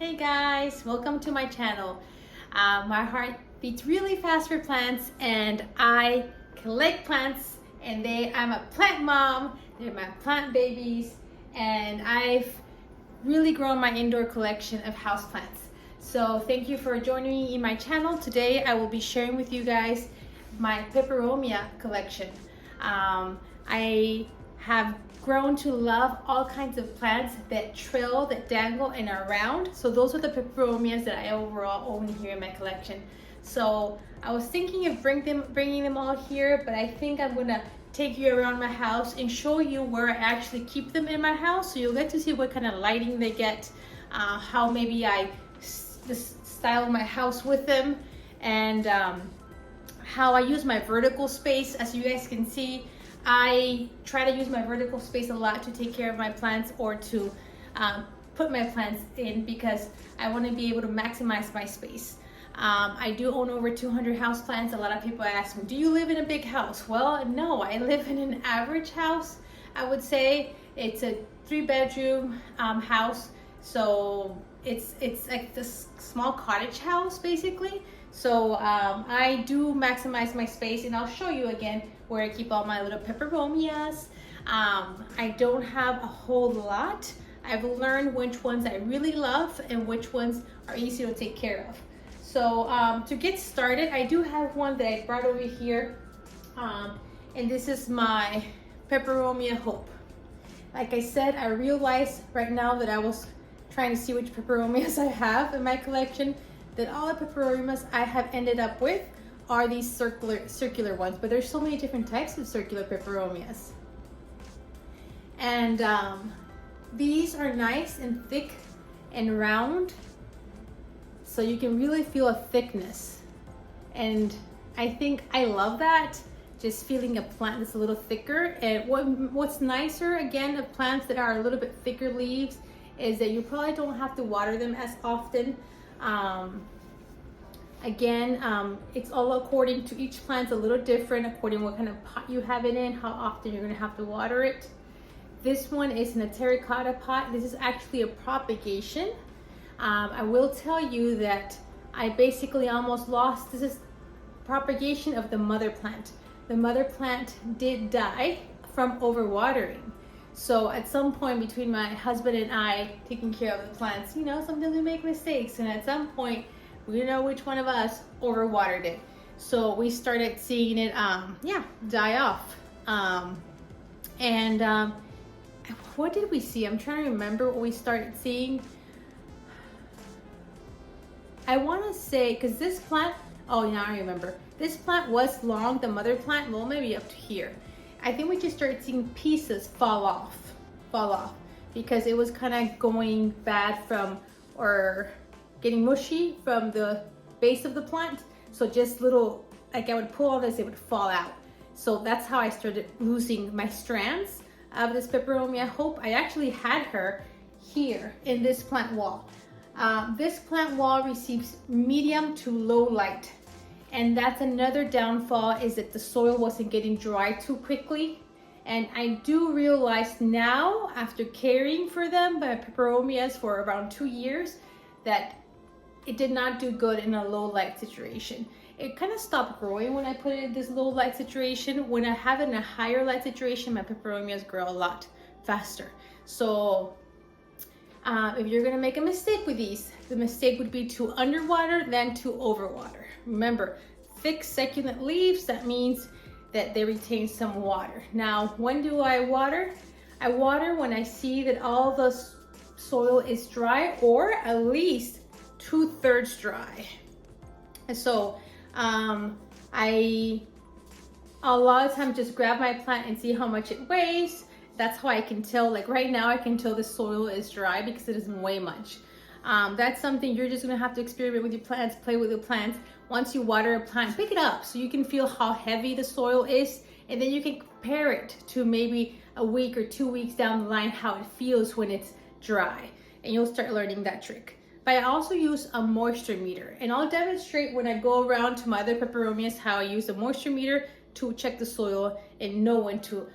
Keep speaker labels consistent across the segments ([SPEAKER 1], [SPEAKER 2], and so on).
[SPEAKER 1] Hey guys, welcome to my channel. My heart beats really fast for plants and I collect plants and I'm a plant mom, they're my plant babies, and I've really grown my indoor collection of houseplants. So thank you for joining me in my channel. Today I will be sharing with you guys my Peperomia collection. I have grown to love all kinds of plants that trail, that dangle, and are round. So those are the peperomias that I overall own here in my collection. So I was thinking of bringing them all here, but I think I'm gonna take you around my house and show you where I actually keep them in my house. So you'll get to see what kind of lighting they get, how maybe I style my house with them, and how I use my vertical space. As you guys can see, I try to use my vertical space a lot to take care of my plants or to put my plants in because I want to be able to maximize my space. I do own over 200 houseplants. A lot of people ask me, do you live in a big house? Well, no, I live in an average house. I would say it's a 3-bedroom house. So it's like this small cottage house basically. So I do maximize my space, and I'll show you again where I keep all my little peperomias. I don't have a whole lot. I've learned which ones I really love and which ones are easy to take care of. So to get started, I do have one that I brought over here, and this is my Peperomia Hope. Like I said, I realized right now that I was trying to see which peperomias I have in my collection, that all the peperomias I have ended up with are these circular ones, but there's so many different types of circular peperomias. And these are nice and thick and round, so you can really feel a thickness. And I think I love that, just feeling a plant that's a little thicker. And what's nicer, again, of plants that are a little bit thicker leaves is that you probably don't have to water them as often. It's all according to each plant's a little different, according what kind of pot you have it in, how often you're going to have to water it. This one is in a terracotta pot. This is actually a propagation. I will tell you that I basically almost lost, this is propagation of the mother plant. The mother plant did die from overwatering. So at some point between my husband and I taking care of the plants, you know, sometimes we make mistakes, and at some point we know which one of us overwatered it. So we started seeing it, die off. What did we see? I'm trying to remember what we started seeing. I want to say, because this plant, oh, now I remember. This plant was long, the mother plant, well, maybe up to here. I think we just started seeing pieces fall off because it was kind of going bad from, or getting mushy from the base of the plant. So just little, like I would pull all this, it would fall out. So that's how I started losing my strands of this Peperomia Hope. I actually had her here in this plant wall. This plant wall receives medium to low light. And that's another downfall, is that the soil wasn't getting dry too quickly. And I do realize now, after caring for them, my peperomias, for around 2 years, that it did not do good in a low light situation. It kind of stopped growing when I put it in this low light situation. When I have it in a higher light situation, my peperomias grow a lot faster. So if you're gonna make a mistake with these, the mistake would be to underwater than to overwater. Remember, thick succulent leaves, that means that they retain some water. Now, when do I water? I water when I see that all the soil is dry, or at least 2/3 dry. And so I a lot of times just grab my plant and see how much it weighs. That's how I can tell. Like right now I can tell the soil is dry because it doesn't weigh much. That's something you're just gonna have to experiment with your plants, play with your plants. Once you water a plant, pick it up so you can feel how heavy the soil is, and then you can compare it to maybe a week or 2 weeks down the line, how it feels when it's dry, and you'll start learning that trick. But I also use a moisture meter, and I'll demonstrate when I go around to my other peperomias how I use a moisture meter to check the soil and know when to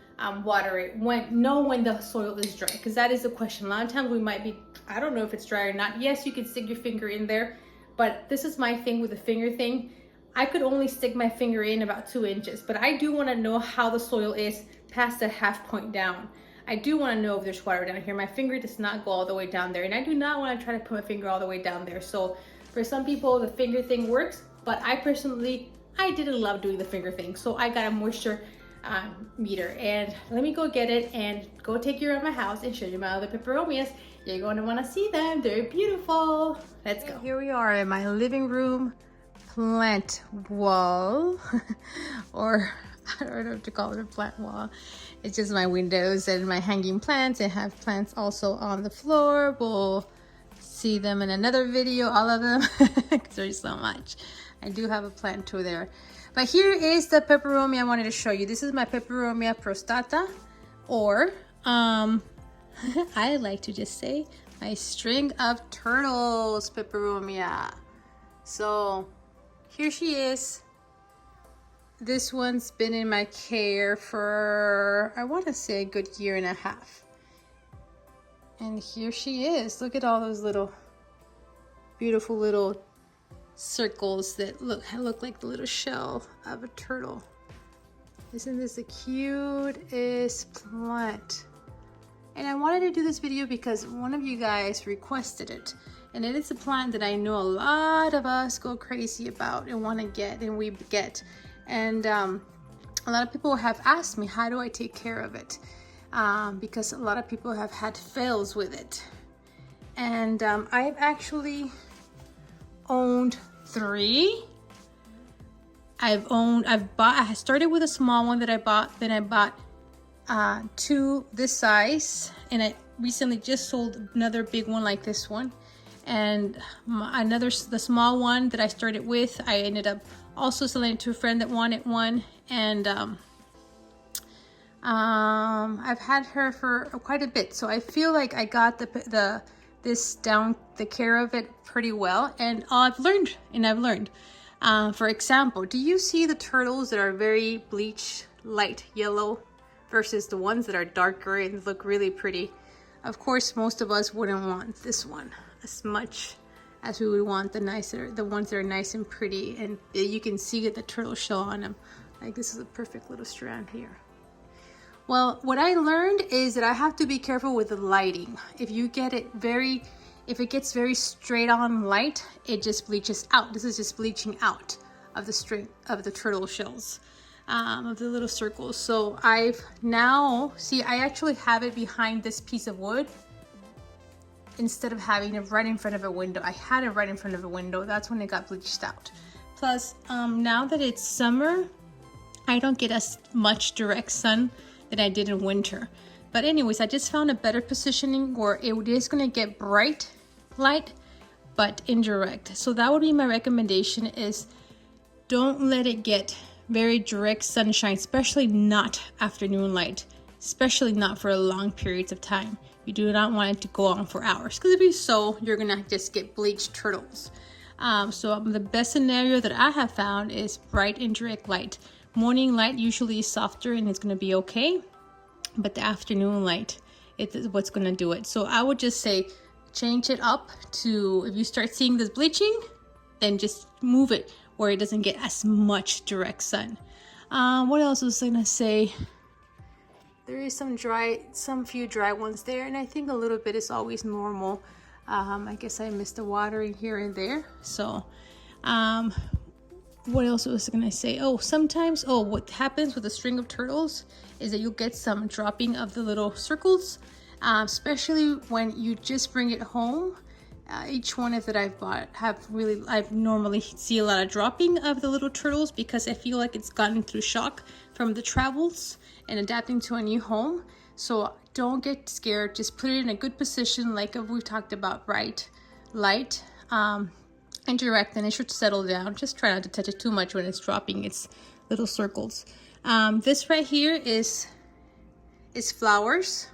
[SPEAKER 1] water it, when the soil is dry, because that is the question. A lot of times we might be, I don't know if it's dry or not. Yes, you can stick your finger in there, but this is my thing with the finger thing. I could only stick my finger in about 2 inches, but I do want to know how the soil is past the half point down. I do want to know if there's water down here. My finger does not go all the way down there, and I do not want to try to put my finger all the way down there. So for some people, the finger thing works, but I personally, I didn't love doing the finger thing. So I got a moisture meter, and let me go get it and go take you around my house and show you my other peperomias. You're going to want to see them. They're beautiful. Let's go. Here we are in my living room plant wall or I don't know what to call it, a plant wall. It's just my windows and my hanging plants. I have plants also on the floor. We'll see them in another video, all of them, because there's so much. I do have a plant tour there. But here is the peperomia I wanted to show you. This is my Peperomia Prostata, or I like to just say my string of turtles peperomia. So here she is. This one's been in my care for, I want to say, a good 1.5 years. And here she is. Look at all those little beautiful little circles that look like the little shell of a turtle. Isn't this the cutest plant? And I wanted to do this video because one of you guys requested it, and it is a plant that I know a lot of us go crazy about and want to get, and we get. And a lot of people have asked me, how do I take care of it? Because a lot of people have had fails with it. And I've actually owned 3. I started with a small one that I bought, then I bought 2 this size, and I recently just sold another big one like this one. And the small one that I started with, I ended up also selling it to a friend that wanted one. And I've had her for quite a bit, so I feel like I got the care of it pretty well. And I've learned. For example, do you see the turtles that are very bleached light yellow versus the ones that are darker and look really pretty? Of course, most of us wouldn't want this one as much as we would want the ones that are nice and pretty, and you can see the turtle shell on them. Like, this is a perfect little strand here. Well, what I learned is that I have to be careful with the lighting. If it gets very straight on light, it just bleaches out. This is just bleaching out of the string of the turtle shells, of the little circles. So I've now, see, I actually have it behind this piece of wood instead of having it right in front of a window. I had it right in front of a window. That's when it got bleached out. Plus, now that it's summer, I don't get as much direct sun that I did in winter. But anyways, I just found a better positioning where it is going to get bright light, but indirect. So that would be my recommendation, is don't let it get very direct sunshine, especially not afternoon light, especially not for long periods of time. You do not want it to go on for hours, because if you so, you're gonna just get bleached turtles. So the best scenario that I have found is bright indirect light. Morning light usually is softer and it's gonna be okay, but the afternoon light is what's gonna do it. So I would just say change it up to, if you start seeing this bleaching, then just move it where it doesn't get as much direct sun. What else was I gonna say? There is some few dry ones there, and I think a little bit is always normal. I guess I missed the watering here and there. So what else was I gonna say? What happens with a string of turtles is that you'll get some dropping of the little circles, especially when you just bring it home. Each one that I've bought I've normally see a lot of dropping of the little turtles, because I feel like it's gotten through shock from the travels and adapting to a new home. So don't get scared, just put it in a good position, like we've talked about, bright light, and direct, and it should settle down. Just try not to touch it too much when it's dropping its little circles. This right here is flowers.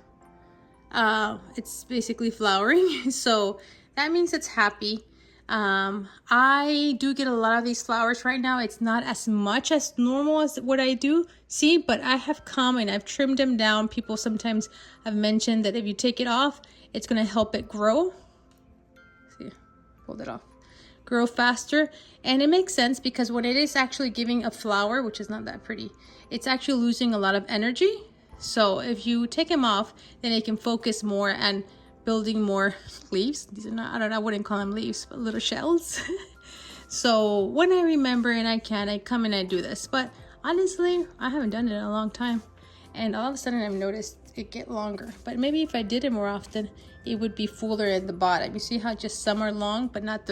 [SPEAKER 1] It's basically flowering, so that means it's happy. I do get a lot of these flowers right now. It's not as much as normal as what I do see, but I have come and I've trimmed them down. People sometimes have mentioned that if you take it off, it's going to help it grow. See, pulled it off. Grow faster. And it makes sense because when it is actually giving a flower, which is not that pretty, it's actually losing a lot of energy. So if you take them off, then it can focus more and building more leaves. These are not, I don't know, I wouldn't call them leaves, but little shells. So when I remember and I can, I come and I do this. But honestly, I haven't done it in a long time. And all of a sudden I've noticed it get longer. But maybe if I did it more often, it would be fuller at the bottom. You see how just some are long, but not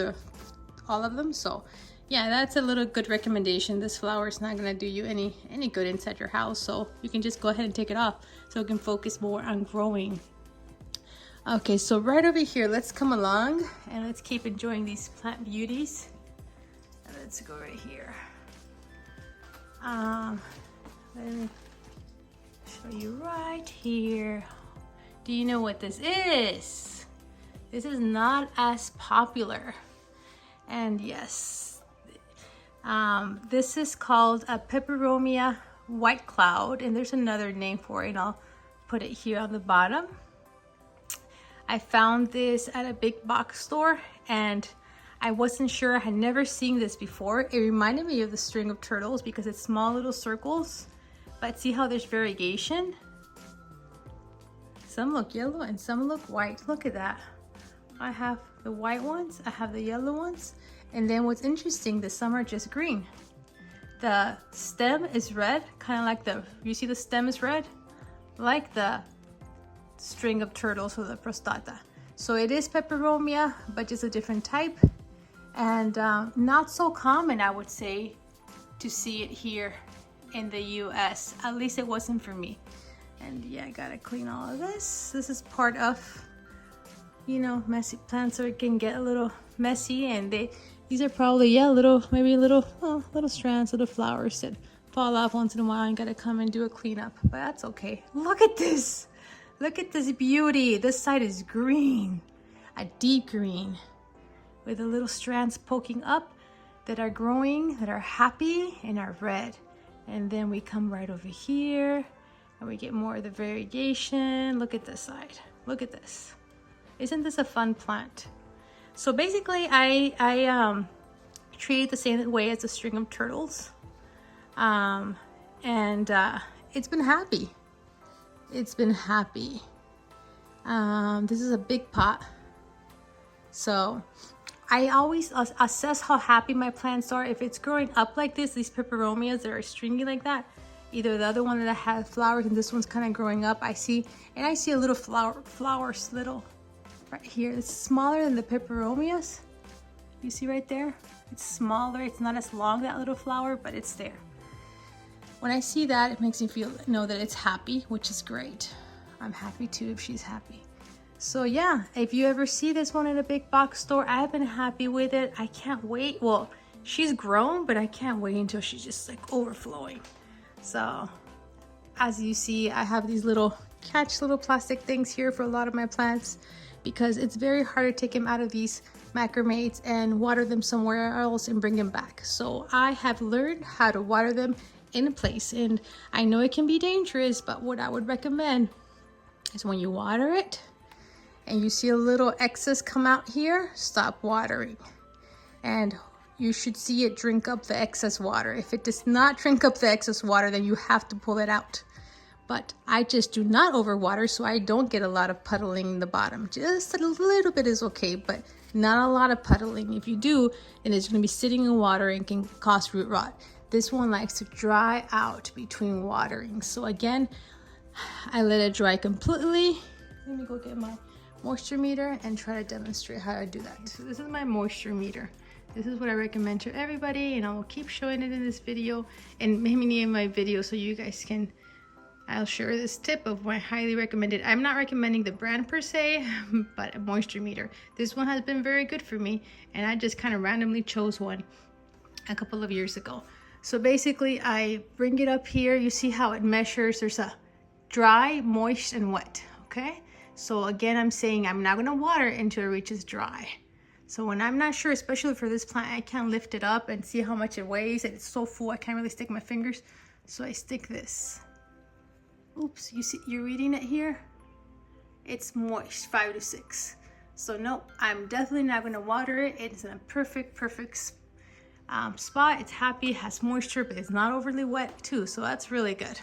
[SPEAKER 1] all of them. So yeah, that's a little good recommendation. This flower is not gonna do you any good inside your house. So you can just go ahead and take it off so it can focus more on growing. Okay, so right over here, let's come along and let's keep enjoying these plant beauties. And let's go right here. Let me show you right here. Do you know what this is? This is not as popular. And yes, this is called a Peperomia white cloud, and there's another name for it, and I'll put it here on the bottom. I found this at a big box store and I wasn't sure. I had never seen this before. It reminded me of the string of turtles because it's small little circles, but see how there's variegation? Some look yellow and some look white. Look at that. I have the white ones, I have the yellow ones, and then what's interesting, the some are just green. The stem is red, kind of like you see the stem is red? Like the string of turtles or the prostata. So it is Peperomia, but just a different type, and not so common, I would say, to see it here in the US. At least it wasn't for me. And yeah, I gotta clean all of this. This is part of, you know, messy plants, so it can get a little messy, and these are probably, yeah, maybe little strands, little flowers that fall off once in a while and gotta come and do a cleanup, but that's okay. Look at this. Look at this beauty. This side is green, a deep green, with the little strands poking up that are growing, that are happy, and are red. And then we come right over here and we get more of the variegation. Look at this side. Look at this. Isn't this a fun plant? So basically I treat it the same way as a string of turtles. It's been happy. It's been happy. This is a big pot. So I always assess how happy my plants are. If it's growing up like this, these peperomias that are stringy like that, either the other one that has flowers and this one's kind of growing up, I see a little flowers little right here. It's smaller than the peperomias. You see right there? It's smaller. It's not as long, that little flower, but it's there. When I see that, it makes me know that it's happy, which is great. I'm happy too if she's happy. So yeah, if you ever see this one in a big box store, I've been happy with it. I can't wait. Well, she's grown, but I can't wait until she's just like overflowing. So as you see, I have these little plastic things here for a lot of my plants because it's very hard to take them out of these macrames and water them somewhere else and bring them back. So I have learned how to water them in a place, and I know it can be dangerous, but what I would recommend is when you water it and you see a little excess come out here, stop watering, and you should see it drink up the excess water. If it does not drink up the excess water, then you have to pull it out. But I just do not overwater, so I don't get a lot of puddling in the bottom. Just a little bit is okay, but not a lot of puddling. If you do, then it's going to be sitting in water and can cause root rot. This one likes to dry out between watering. So again, I let it dry completely. Let me go get my moisture meter and try to demonstrate how to do that. So this is my moisture meter. This is what I recommend to everybody, and I will keep showing it in this video and many of my videos so you guys can, I'll share this tip of my highly recommended. I'm not recommending the brand per se, but a moisture meter. This one has been very good for me, and I just kind of randomly chose one a couple of years ago. So basically I bring it up here. You see how it measures. There's a dry, moist, and wet, okay? So again, I'm saying I'm not gonna water until it reaches dry. So when I'm not sure, especially for this plant, I can't lift it up and see how much it weighs. It's so full, I can't really stick my fingers. So I stick this. Oops, you see, you're reading it here? It's moist, 5 to 6. So no, I'm definitely not gonna water it. It's in a perfect spot. It's happy, it has moisture, but it's not overly wet too. So that's really good.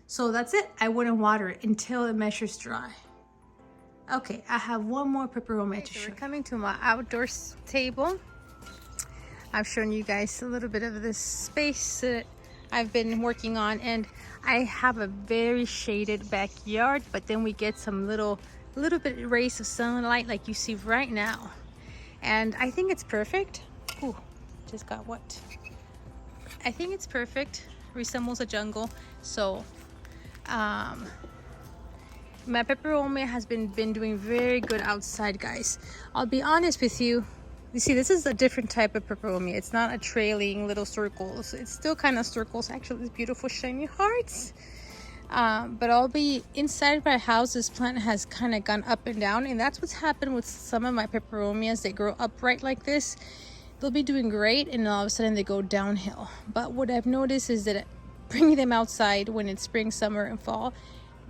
[SPEAKER 1] So that's it. I wouldn't water it until it measures dry. Okay, I have one more peperomia to show. We're coming to my outdoors table. I've shown you guys a little bit of this space that I've been working on, and I have a very shaded backyard, but then we get some little bit of rays of sunlight like you see right now. And I think it's perfect. Ooh, just got wet. I think it's perfect. Resembles a jungle. So my peperomia has been doing very good outside, guys. I'll be honest with you. You see, this is a different type of peperomia. It's not a trailing little circles. It's still kind of circles. Actually, these beautiful shiny hearts. But I'll be inside my house. This plant has kind of gone up and down, and that's what's happened with some of my peperomias. They grow upright like this. They'll be doing great, and all of a sudden they go downhill. But what I've noticed is that bringing them outside when it's spring, summer, and fall,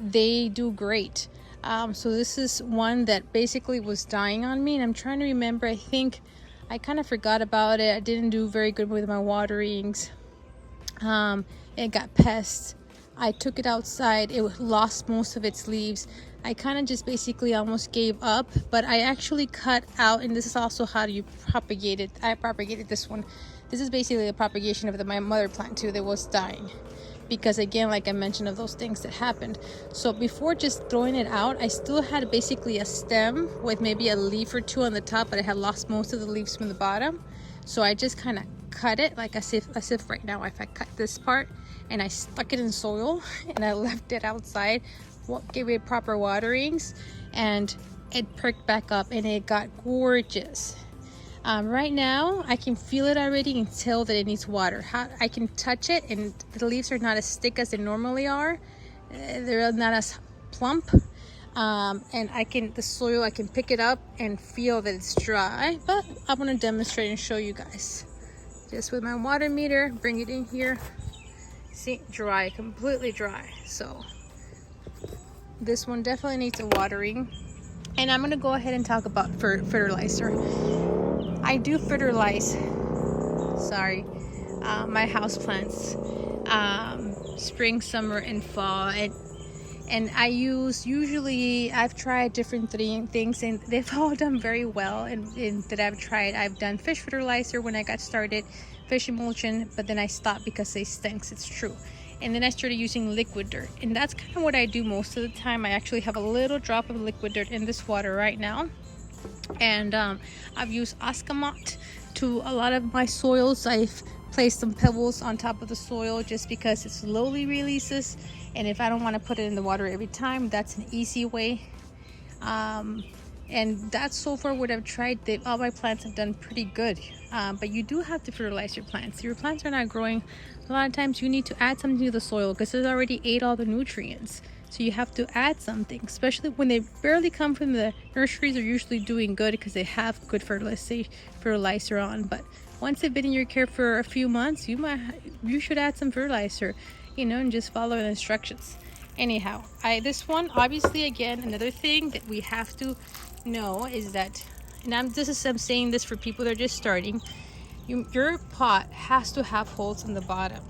[SPEAKER 1] they do great. So this is one that basically was dying on me, and I'm trying to remember. I think I kind of forgot about it. I didn't do very good with my waterings. It got pests. I took it outside. It lost most of its leaves. I kind of just basically almost gave up, but I actually cut out, and this is also how you propagate it. I propagated this one. This is basically a propagation of my mother plant too that was dying. Because again, like I mentioned, of those things that happened. So before just throwing it out, I still had basically a stem with maybe a leaf or two on the top, but I had lost most of the leaves from the bottom. So I just kind of cut it, like as if right now, if I cut this part and I stuck it in soil and I left it outside, gave it proper waterings, and it perked back up and it got gorgeous. Right now I can feel it already and tell that it needs water. I can touch it, and the leaves are not as thick as they normally are. They're not as plump, and the soil, I can pick it up and feel that it's dry. But I'm gonna demonstrate and show you guys just with my water meter. Bring it in here. See, dry, completely dry. So this one definitely needs a watering. And I'm gonna go ahead and talk about fertilizer. I do fertilize, my houseplants, spring, summer, and fall, and I usually I've tried different things, and they've all done very well. And that I've tried, I've done fish fertilizer when I got started, fish emulsion, but then I stopped because they stinks. It's true. And then I started using liquid dirt, and that's kind of what I do most of the time. I actually have a little drop of liquid dirt in this water right now. And I've used Ascamat to a lot of my soils. I've placed some pebbles on top of the soil just because it slowly releases, and if I don't want to put it in the water every time, that's an easy way. And that's so far what I've tried. All my plants have done pretty good, but you do have to fertilize your plants. Your plants are not growing. A lot of times you need to add something to the soil because it already ate all the nutrients. So you have to add something, especially when they barely come from the nurseries. Are usually doing good because they have good fertilizer on. But once they've been in your care for a few months, you should add some fertilizer, and just follow the instructions. Anyhow, this one, obviously, again, another thing that we have to know is that, and I'm saying this for people that are just starting, your pot has to have holes in the bottom.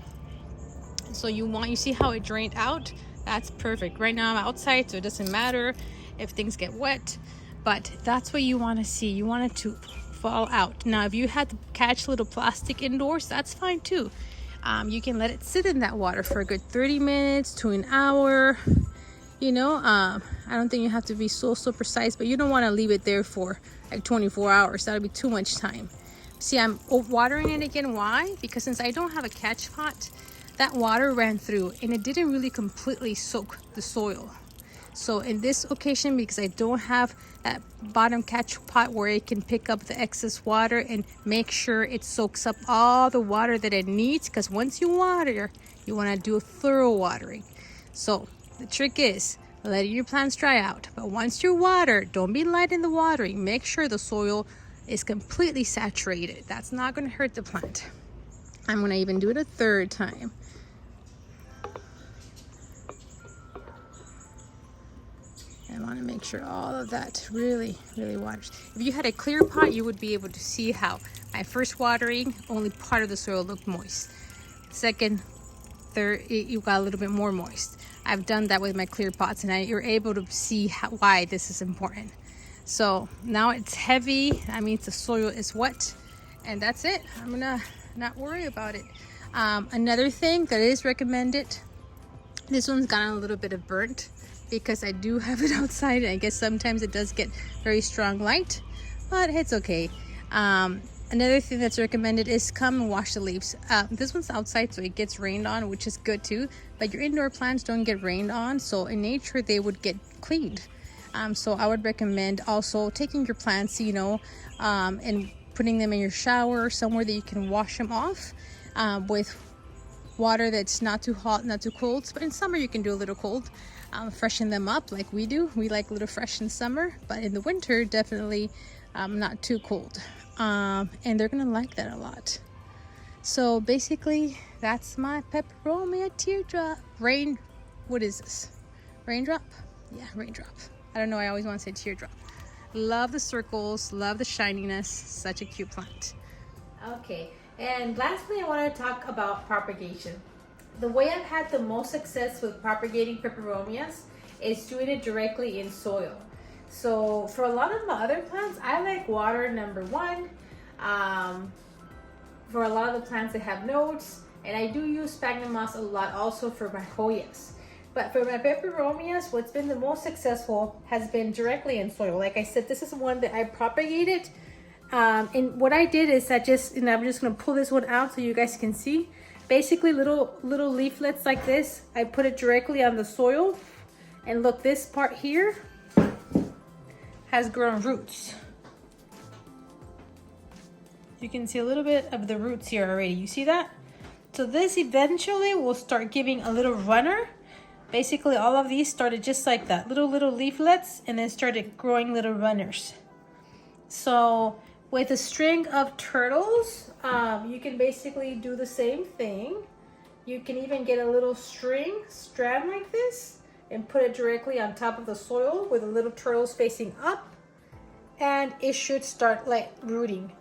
[SPEAKER 1] So you see how it drained out? That's perfect. Right now I'm outside, so it doesn't matter if things get wet, but that's what you want to see. You want it to fall out. Now if you had to catch little plastic indoors, that's fine too. You can let it sit in that water for a good 30 minutes to an hour. I don't think you have to be so precise, but you don't want to leave it there for like 24 hours. That'll be too much time. See, I'm watering it again. Why? Because since I don't have a catch pot, that water ran through and it didn't really completely soak the soil. So in this occasion, because I don't have that bottom catch pot where it can pick up the excess water and make sure it soaks up all the water that it needs, because once you water, you want to do a thorough watering. So the trick is letting your plants dry out, but once you water, don't be light in the watering. Make sure the soil is completely saturated. That's not going to hurt the plant. I'm going to even do it a third time. I want to make sure all of that really waters. If you had a clear pot, you would be able to see how my first watering, only part of the soil looked moist. Second, third, you got a little bit more moist. I've done that with my clear pots, and you're able to see why this is important. So now it's heavy. That means the soil is wet, and that's it. I'm gonna not worry about it. Another thing that is recommended, this one's gotten a little bit of burnt because I do have it outside, and I guess sometimes it does get very strong light, but it's okay. Another thing that's recommended is come and wash the leaves. This one's outside, so it gets rained on, which is good too, but your indoor plants don't get rained on, so in nature they would get cleaned. So I would recommend also taking your plants, you know, and putting them in your shower, somewhere that you can wash them off with water that's not too hot, not too cold. But in summer you can do a little cold. Freshen them up like we do. We like a little fresh in summer, but in the winter definitely not too cold. And they're gonna like that a lot. So basically that's my Peperomia teardrop. What is this? Raindrop? Yeah, raindrop. I don't know, I always want to say teardrop. Love the circles, love the shininess. Such a cute plant. Okay, and lastly I want to talk about propagation. The way I've had the most success with propagating peperomias is doing it directly in soil. So for a lot of my other plants, I like water number one. For a lot of the plants that have nodes, and I do use sphagnum moss a lot also for my Hoyas. But for my peperomias, what's been the most successful has been directly in soil. Like I said, this is one that I propagated. And what I did is I'm just gonna pull this one out so you guys can see. Basically little leaflets like this. I put it directly on the soil. And look, this part here has grown roots. You can see a little bit of the roots here already. You see that? So this eventually will start giving a little runner. Basically all of these started just like that, little leaflets, and then started growing little runners. So with a string of turtles, you can basically do the same thing. You can even get a little strand like this and put it directly on top of the soil with the little turtles facing up, and it should start like rooting.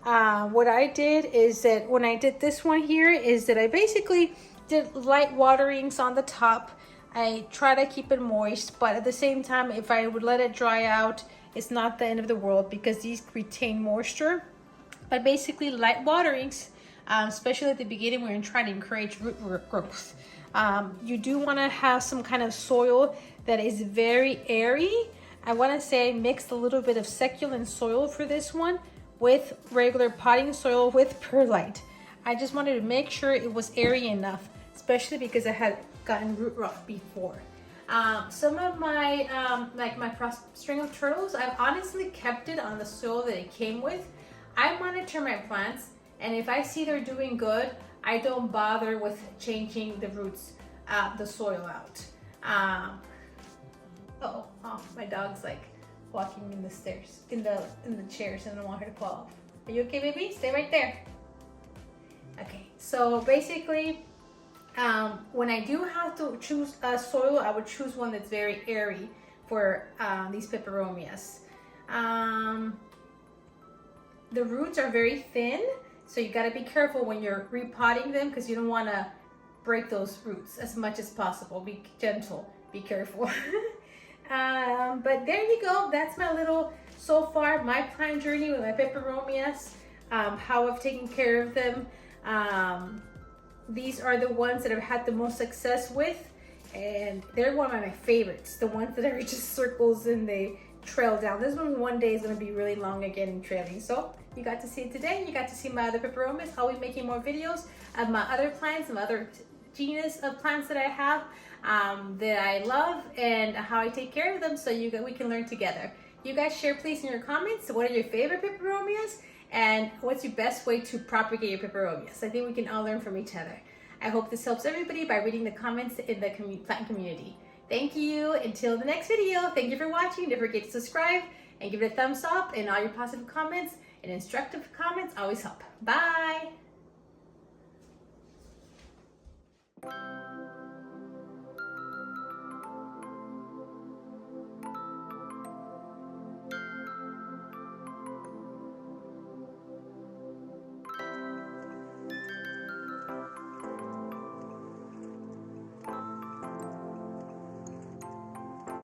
[SPEAKER 1] What I did is that when I did this one here is that I basically did light waterings on the top. I try to keep it moist, but at the same time, if I would let it dry out, it's not the end of the world because these retain moisture. But basically light waterings, especially at the beginning when you're trying to encourage root growth. You do want to have some kind of soil that is very airy. I want to say I mixed a little bit of succulent soil for this one with regular potting soil with perlite. I just wanted to make sure it was airy enough, especially because I had gotten root rot before. Some of my like my string of turtles, I've honestly kept it on the soil that it came with. I monitor my plants, and if I see they're doing good, I don't bother with changing the roots, the soil out. Oh, my dog's like walking in the stairs, in the chairs, and I don't want her to fall off. Are you okay, baby? Stay right there. Okay, so basically, when I do have to choose a soil, I would choose one that's very airy for these peperomias. The roots are very thin, so you gotta be careful when you're repotting them because you don't wanna break those roots as much as possible. Be gentle, be careful. But there you go, that's my little, so far, my plant journey with my peperomias, how I've taken care of them. These are the ones that I've had the most success with, and they're one of my favorites, the ones that are just circles and they trail down. This one day is going to be really long again and trailing. So you got to see it today. You got to see my other peperomias. I'll be making more videos of my other plants, my other genus of plants that I have that I love, and how I take care of them, so we can learn together. You guys share please in your comments, what are your favorite peperomias? And what's your best way to propagate your peperomias? I think we can all learn from each other. I hope this helps everybody by reading the comments in the plant community. Thank you. Until the next video, thank you for watching. Don't forget to subscribe and give it a thumbs up and all your positive comments. and instructive comments always help. Bye!